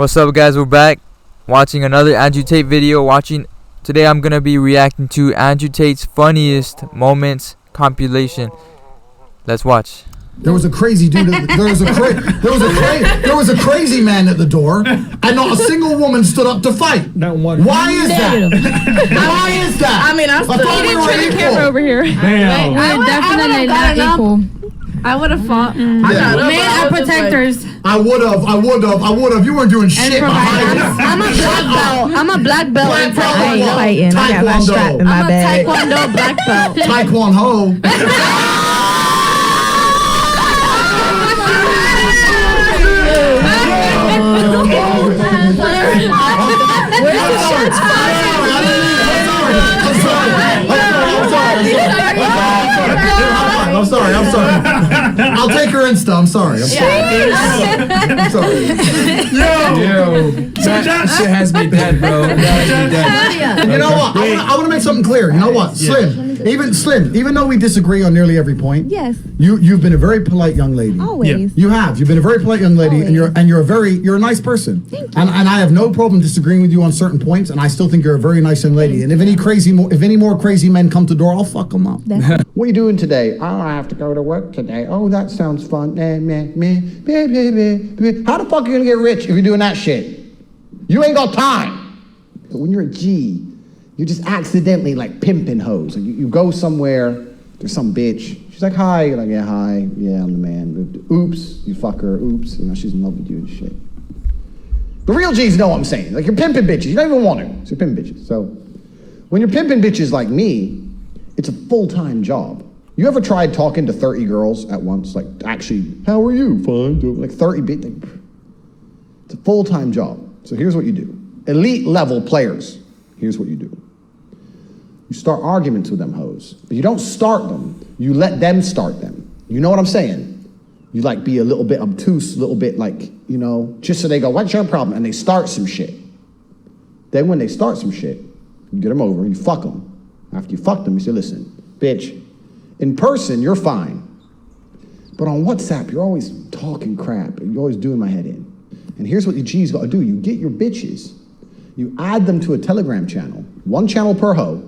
What's up, guys? We're back watching another Andrew Tate video. Today I'm gonna be reacting to Andrew Tate's funniest moments compilation. Let's watch. There was a crazy dude. There was a crazy man at the door, and not a single woman stood up to fight. Not one. Why is that? Why is that? I mean, I thought we were turn the camera over here. Damn. We're definitely not equal. I would have fought. Men are protectors. I would have. You weren't doing shit behind me. I'm a black belt. Black belt. I ain't fighting. I got my strap in my bag. Taekwondo black belt. Taekwondo. I'm sorry. I'll take her Insta. I'm sorry. I'm sorry. Yo. That shit has me dead, bro. And you know what? I want to make something clear. You know what? Slim, even though we disagree on nearly every point, yes, you've been a very polite young lady. Always. You have. You've been a very polite young lady. Always. and you're a nice person. Thank you. And I have no problem disagreeing with you on certain points, and I still think you're a very nice young lady. And if any more crazy men come to the door, I'll fuck them up. What are you doing today? Oh, I have to go to work today. Oh, that sounds fun. How the fuck are you gonna get rich if you're doing that shit? You ain't got time. But when you're a G, you're just accidentally like pimping hoes. Like you go somewhere, there's some bitch. She's like, hi. You're like, yeah, hi. Yeah, I'm the man. Oops, you fuck her. Oops, she's in love with you and shit. The real G's know what I'm saying. Like, you're pimping bitches. You don't even want her. So you're pimping bitches. So when you're pimping bitches like me, it's a full-time job. You ever tried talking to 30 girls at once? Like, actually, how are you? Fine. Like 30 bitches. It's a full-time job. So here's what you do. Elite level players, here's what you do. You start arguments with them hoes. But you don't start them. You let them start them. You know what I'm saying? You like be a little bit obtuse, a little bit like, just so they go, what's your problem? And they start some shit. Then when they start some shit, you get them over, you fuck them. After you fuck them, you say, listen, bitch, in person, you're fine. But on WhatsApp, you're always talking crap. You're always doing my head in. And here's what you G's gotta do. You get your bitches, you add them to a Telegram channel, one channel per hoe,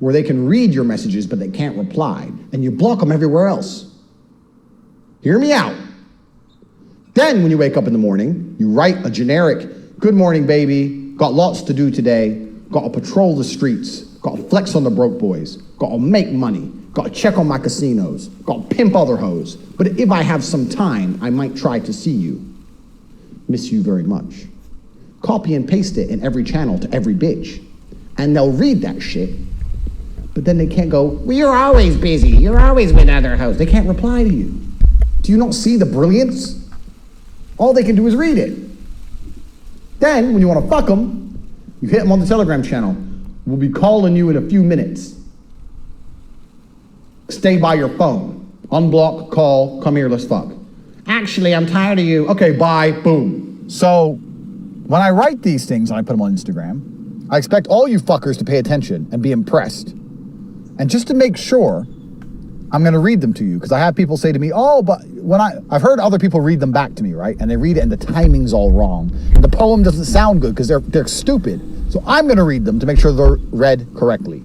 where they can read your messages, but they can't reply. And you block them everywhere else. Hear me out. Then when you wake up in the morning, you write a generic, good morning, baby, got lots to do today, got to patrol the streets, got to flex on the broke boys, got to make money, got to check on my casinos, got to pimp other hoes. But if I have some time, I might try to see you. Miss you very much. Copy and paste it in every channel to every bitch. And they'll read that shit. But then they can't go, well, you're always busy. You're always with other hoes. They can't reply to you. Do you not see the brilliance? All they can do is read it. Then, when you want to fuck them, you hit them on the Telegram channel. We'll be calling you in a few minutes. Stay by your phone. Unblock, call, come here, let's fuck. Actually, I'm tired of you. Okay, bye, boom. So, when I write these things and I put them on Instagram, I expect all you fuckers to pay attention and be impressed. And just to make sure, I'm gonna read them to you, because I have people say to me, oh, but I've heard other people read them back to me, right? And they read it and the timing's all wrong. And the poem doesn't sound good because they're stupid. So I'm gonna read them to make sure they're read correctly.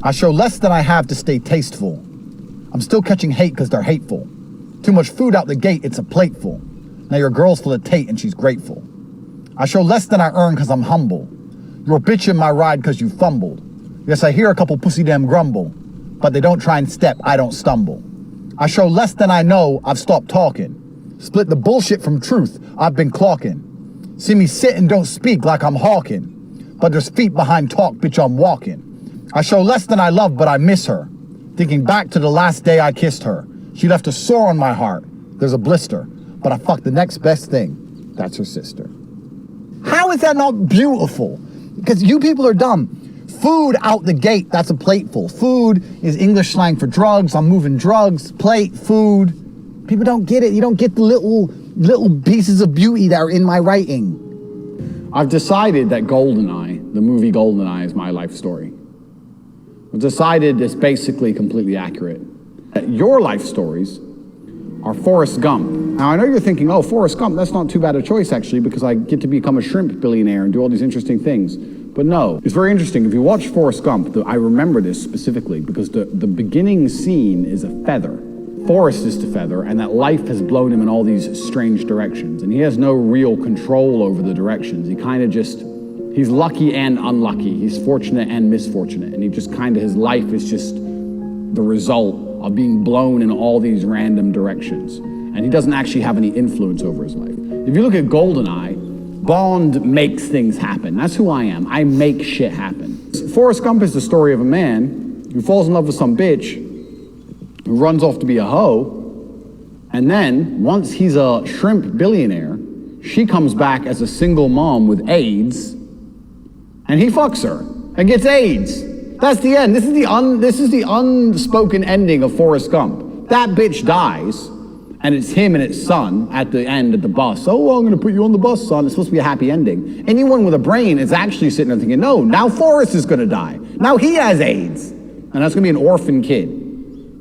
I show less than I have to stay tasteful. I'm still catching hate because they're hateful. Too much food out the gate, it's a plateful. Now your girl's full of Tate and she's grateful. I show less than I earn because I'm humble. You're a bitch in my ride because you fumbled. Yes, I hear a couple pussy them grumble, but they don't try and step, I don't stumble. I show less than I know, I've stopped talking. Split the bullshit from truth, I've been clocking. See me sit and don't speak like I'm hawking, but there's feet behind talk, bitch, I'm walking. I show less than I love, but I miss her. Thinking back to the last day I kissed her. She left a sore on my heart. There's a blister, but I fucked the next best thing. That's her sister. How is that not beautiful? Because you people are dumb. Food out the gate, that's a plateful. Food is English slang for drugs. I'm moving drugs, plate, food. People don't get it. You don't get the little pieces of beauty that are in my writing. I've decided that GoldenEye, the movie GoldenEye, is my life story. I've decided it's basically completely accurate. Your life stories are Forrest Gump. Now, I know you're thinking, oh, Forrest Gump, that's not too bad a choice, actually, because I get to become a shrimp billionaire and do all these interesting things. But no, it's very interesting. If you watch Forrest Gump, I remember this specifically because the beginning scene is a feather. Forrest is the feather, and that life has blown him in all these strange directions, and he has no real control over the directions. He kind of just, he's lucky and unlucky. He's fortunate and misfortunate, and he just kind of, his life is just the result of being blown in all these random directions. And he doesn't actually have any influence over his life. If you look at GoldenEye, Bond makes things happen. That's who I am. I make shit happen. Forrest Gump is the story of a man who falls in love with some bitch, who runs off to be a hoe, and then, once he's a shrimp billionaire, she comes back as a single mom with AIDS, and he fucks her and gets AIDS. That's the end. This is the unspoken ending of Forrest Gump. That bitch dies, and it's him and his son at the end at the bus. Oh, well, I'm gonna put you on the bus, son. It's supposed to be a happy ending. Anyone with a brain is actually sitting there thinking, no, now Forrest is gonna die. Now he has AIDS. And that's gonna be an orphan kid.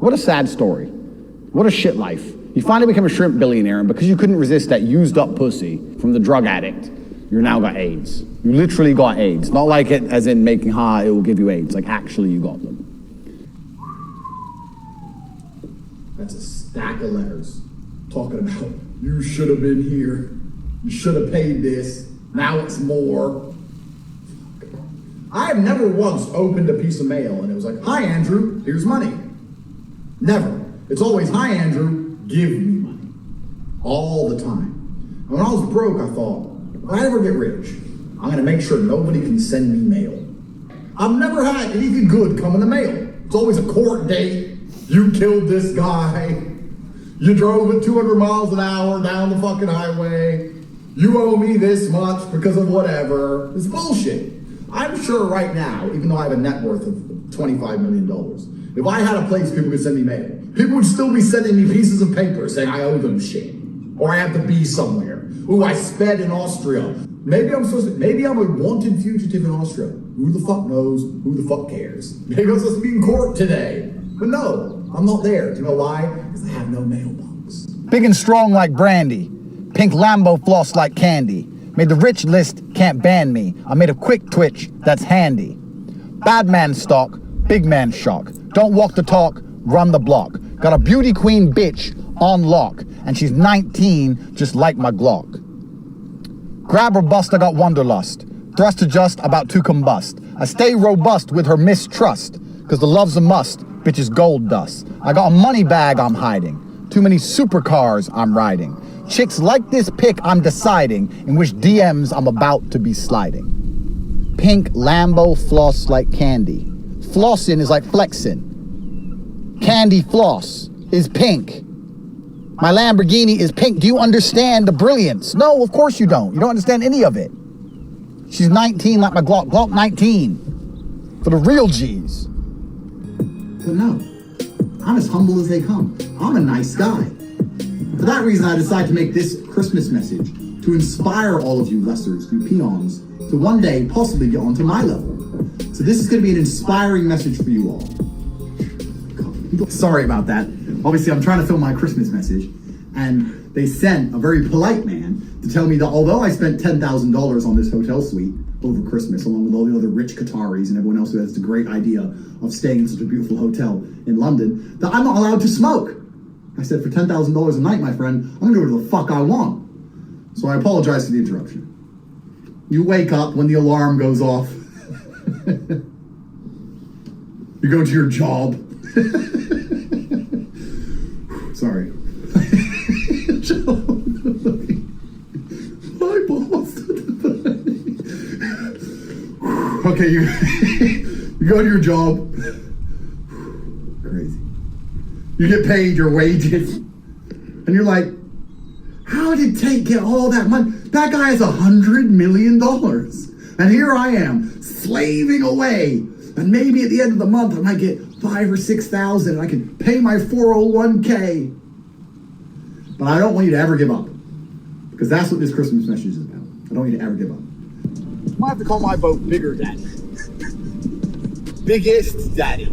What a sad story. What a shit life. You finally become a shrimp billionaire, and because you couldn't resist that used up pussy from the drug addict, you now got AIDS. You literally got AIDS. Not like it as in making it will give you AIDS. Like actually you got them. That's a stack of letters talking about you should have been here. You should have paid this. Now it's more. I have never once opened a piece of mail and it was like, hi Andrew, here's money. Never. It's always, hi Andrew, give me money. All the time. And when I was broke, I thought, if I ever get rich, I'm gonna make sure nobody can send me mail. I've never had anything good come in the mail. It's always a court date. You killed this guy. You drove at 200 miles an hour down the fucking highway. You owe me this much because of whatever. It's bullshit. I'm sure right now, even though I have a net worth of $25 million, if I had a place people could send me mail, people would still be sending me pieces of paper saying I owe them shit. Or I have to be somewhere. Ooh, I sped in Austria. Maybe I'm a wanted fugitive in Austria. Who the fuck knows? Who the fuck cares? Maybe I'm supposed to be in court today. But no, I'm not there. Do you know why? Because I have no mailbox. Big and strong like brandy. Pink Lambo floss like candy. Made the rich list, can't ban me. I made a quick twitch, that's handy. Bad man stalk, big man shock. Don't walk the talk, run the block. Got a beauty queen bitch on lock, and she's 19, just like my Glock. Grab or bust, I got wanderlust. Thrust to just, about to combust. I stay robust with her mistrust, cause the love's a must, bitch is gold dust. I got a money bag I'm hiding. Too many supercars I'm riding. Chicks like this pic I'm deciding in which DMs I'm about to be sliding. Pink Lambo floss like candy. Flossing is like flexing. Candy floss is pink. My Lamborghini is pink. Do you understand the brilliance? No, of course you don't. You don't understand any of it. She's 19 like my Glock. Glock 19. For the real G's. But no, I'm as humble as they come. I'm a nice guy. For that reason, I decided to make this Christmas message to inspire all of you lessers, you peons, to one day possibly get onto my level. So this is going to be an inspiring message for you all. Sorry about that. Obviously, I'm trying to film my Christmas message, and they sent a very polite man to tell me that although I spent $10,000 on this hotel suite over Christmas, along with all the other rich Qataris and everyone else who has the great idea of staying in such a beautiful hotel in London, that I'm not allowed to smoke. I said, for $10,000 a night, my friend, I'm gonna do whatever the fuck I want. So I apologize for the interruption. You wake up when the alarm goes off. You go to your job. Sorry. My boss. Okay, you go to your job. Crazy. You get paid your wages, and you're like, how did Tate get all that money? That guy has $100 million. And here I am, slaving away. And maybe at the end of the month, I might get $5,000 or $6,000, and I can pay my 401k. But I don't want you to ever give up, because that's what this Christmas message is about. I don't want you to ever give up. I might have to call my boat Bigger Daddy. Biggest Daddy.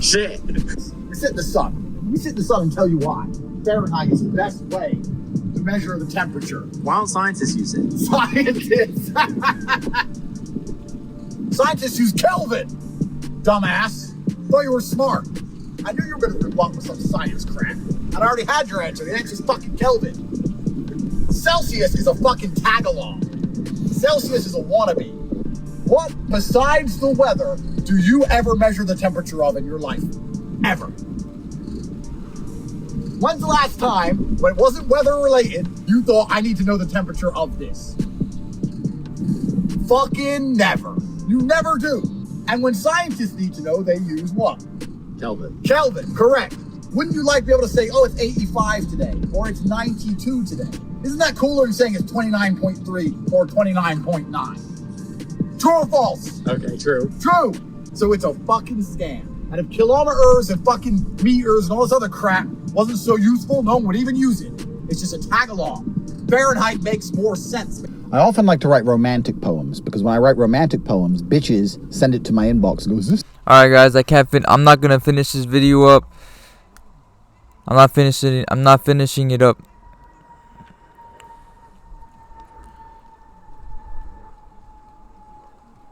Shit. Sit in the sun. Let me sit in the sun and tell you why. Fahrenheit is the best way to measure the temperature. Why don't scientists use it? Scientists! Scientists use Kelvin, dumbass. Thought you were smart. I knew you were going to rip up with some science crap. And I already had your answer. The answer's fucking Kelvin. Celsius is a fucking tag-along. Celsius is a wannabe. What, besides the weather, do you ever measure the temperature of in your life? Ever. When's the last time, when it wasn't weather-related, you thought, I need to know the temperature of this? Fucking never. You never do. And when scientists need to know, they use what? Kelvin. Kelvin, correct. Wouldn't you like to be able to say, oh, it's 85 today, or it's 92 today? Isn't that cooler than saying it's 29.3 or 29.9? True or false? Okay, true. True. So it's a fucking scam. And if kilometers and fucking meters and all this other crap wasn't so useful, no one would even use it. It's just a tag-along. Fahrenheit makes more sense. I often like to write romantic poems because when I write romantic poems, bitches send it to my inbox and goes, Alright guys, I'm not gonna finish this video up. I'm not finishing it up.